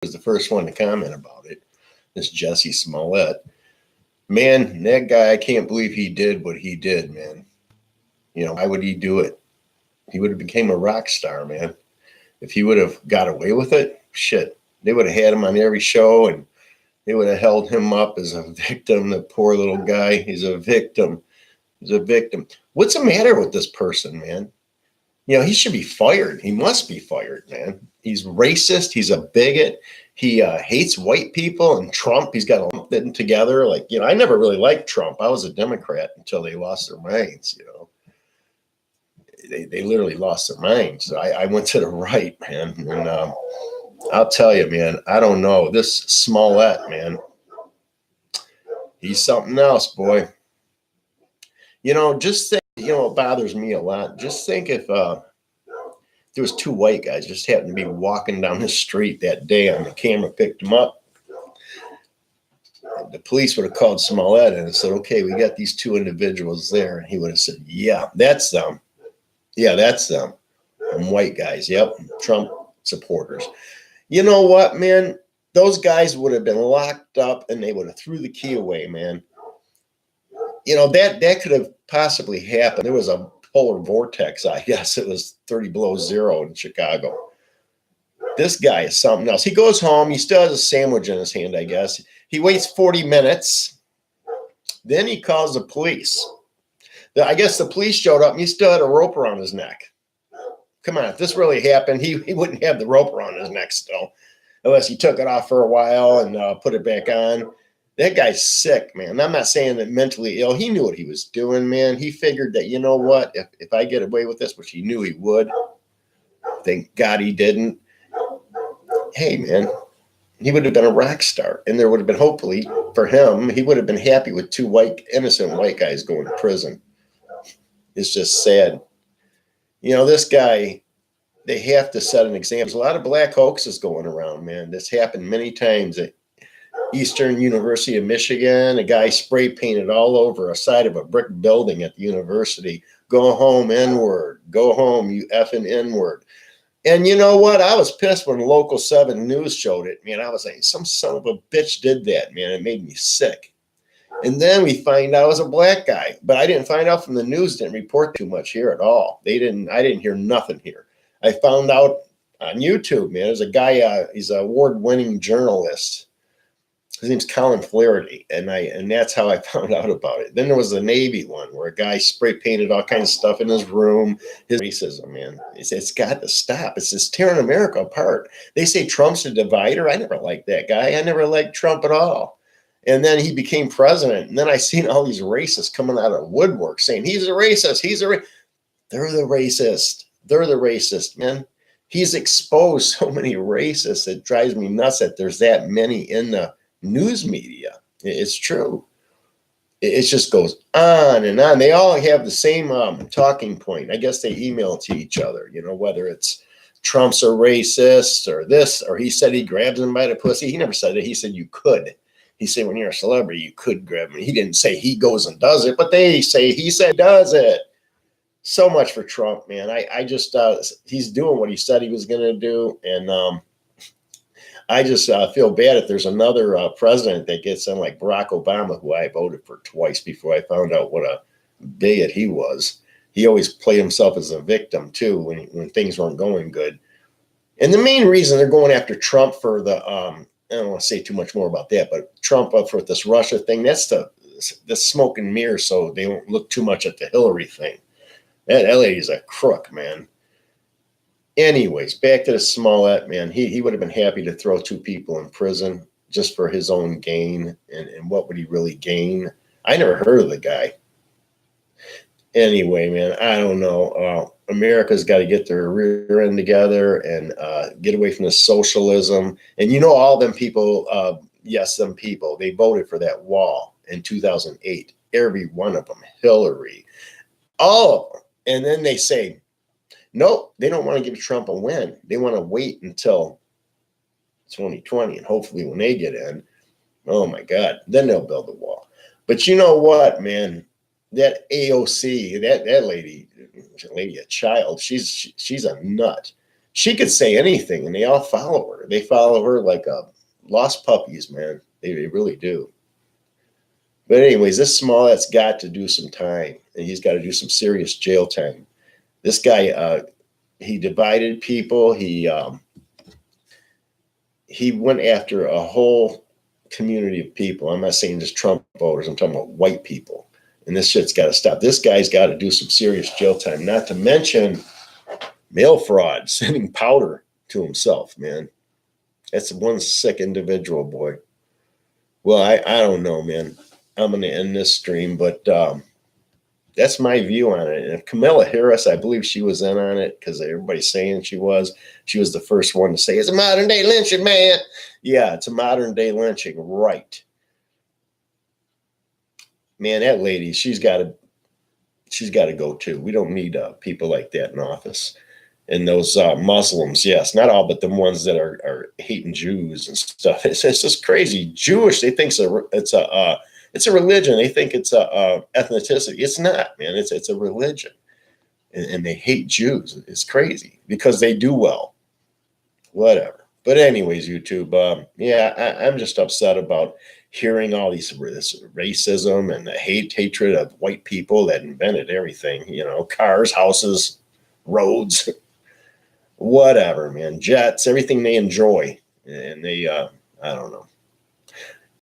was the first one to comment about it. This Jesse Smollett. Man, that guy, I can't believe he did what he did, man. Why would he do it? He would have became a rock star, man. If he would have got away with it, shit, they would have had him on every show and they would have held him up as a victim. The poor little guy, he's a victim. He's a victim. What's the matter with this person, man? He should be fired. He must be fired, man. He's racist. He's a bigot. He hates white people and Trump. He's got them together. I never really liked Trump. I was a Democrat until they lost their minds, They literally lost their minds. I went to the right, man. And I'll tell you, man, I don't know. This Smollett, man, he's something else, boy. Just think, it bothers me a lot. Just think if there was two white guys just happened to be walking down the street that day and the camera picked them up. The police would have called Smollett and said, okay, we got these two individuals there. And he would have said, yeah, that's them. Yeah, that's them. And white guys. Yep. Trump supporters. You know what, man? Those guys would have been locked up and they would have threw the key away, man. That could have possibly happened. There was a polar vortex, I guess. It was 30 below zero in Chicago. This guy is something else. He goes home. He still has a sandwich in his hand, I guess. He waits 40 minutes. Then he calls the police. I guess the police showed up and he still had a rope around his neck. Come on, if this really happened, he wouldn't have the rope around his neck still, unless he took it off for a while and put it back on. That guy's sick, man. I'm not saying that mentally ill. He knew what he was doing, man. He figured that, you know what, if I get away with this, which he knew he would, thank God he didn't. Hey, man, he would have been a rock star. And there would have been, hopefully, for him, he would have been happy with two innocent white guys going to prison. It's just sad. This guy, they have to set an example. There's a lot of black hoaxes going around, man. This happened many times at Eastern University of Michigan. A guy spray painted all over a side of a brick building at the university. Go home, N-word. Go home, you effing N-word. And you know what? I was pissed when Local 7 News showed it. Man, I was like, some son of a bitch did that, man. It made me sick. And then we find out it was a black guy. But I didn't find out from the news, didn't report too much here at all. I didn't hear nothing here. I found out on YouTube, man. There's a guy, he's an award-winning journalist. His name's Colin Flaherty, and that's how I found out about it. Then there was the Navy one where a guy spray painted all kinds of stuff in his room. His racism, man. It's got to stop. It's just tearing America apart. They say Trump's a divider. I never liked that guy. I never liked Trump at all. And then he became president. And then I seen all these racists coming out of woodwork saying, he's a racist. They're the racist. They're the racist, man. He's exposed so many racists. It drives me nuts that there's that many in the news media. It's true. It just goes on and on. They all have the same talking point. I guess they email it to each other, whether it's Trump's a racist or this, or he said he grabs him by the pussy. He never said it. He said you could. He said when you're a celebrity, you could grab him. He didn't say he goes and does it, but they say he said does it. So much for Trump, man. I just, he's doing what he said he was going to do. And I just feel bad if there's another president that gets in like Barack Obama, who I voted for twice before I found out what a bigot he was. He always played himself as a victim, too, when things weren't going good. And the main reason they're going after Trump for the, I don't want to say too much more about that, but Trump for this Russia thing, that's the smoke and mirror so they won't look too much at the Hillary thing. That lady's a crook, man. Anyways, back to the Smollett, man. He would have been happy to throw two people in prison just for his own gain. And what would he really gain? I never heard of the guy. Anyway, man, I don't know. America's got to get their rear end together and get away from the socialism. And all them people, yes, them people, they voted for that wall in 2008. Every one of them. Hillary. All of them. And then they say, nope, they don't want to give Trump a win. They want to wait until 2020. And hopefully when they get in, oh my God, then they'll build the wall. But you know what, man? That AOC, that lady, a child, she's a nut. She could say anything, and they all follow her. They follow her like lost puppies, man. They really do. But anyways, this Smollett's got to do some time, and he's got to do some serious jail time. This guy, he divided people. He went after a whole community of people. I'm not saying just Trump voters. I'm talking about white people. And this shit's got to stop. This guy's got to do some serious jail time. Not to mention mail fraud, sending powder to himself, man. That's one sick individual, boy. Well, I don't know, man. I'm going to end this stream, but that's my view on it. And Kamala Harris, I believe she was in on it because everybody's saying she was. She was the first one to say, it's a modern day lynching, man. Yeah, it's a modern day lynching, right. Man, that lady, she's got to go too. We don't need people like that in office. And those Muslims, yes, not all, but the ones that are hating Jews and stuff. It's just crazy. Jewish, they think it's a religion. They think it's a ethnicity. It's not, man. It's a religion, and they hate Jews. It's crazy because they do well. Whatever. But anyways, YouTube. Yeah, I'm just upset about hearing all this racism and the hatred of white people that invented everything. You know, cars, houses, roads, whatever, man. Jets, everything they enjoy, and they I don't know.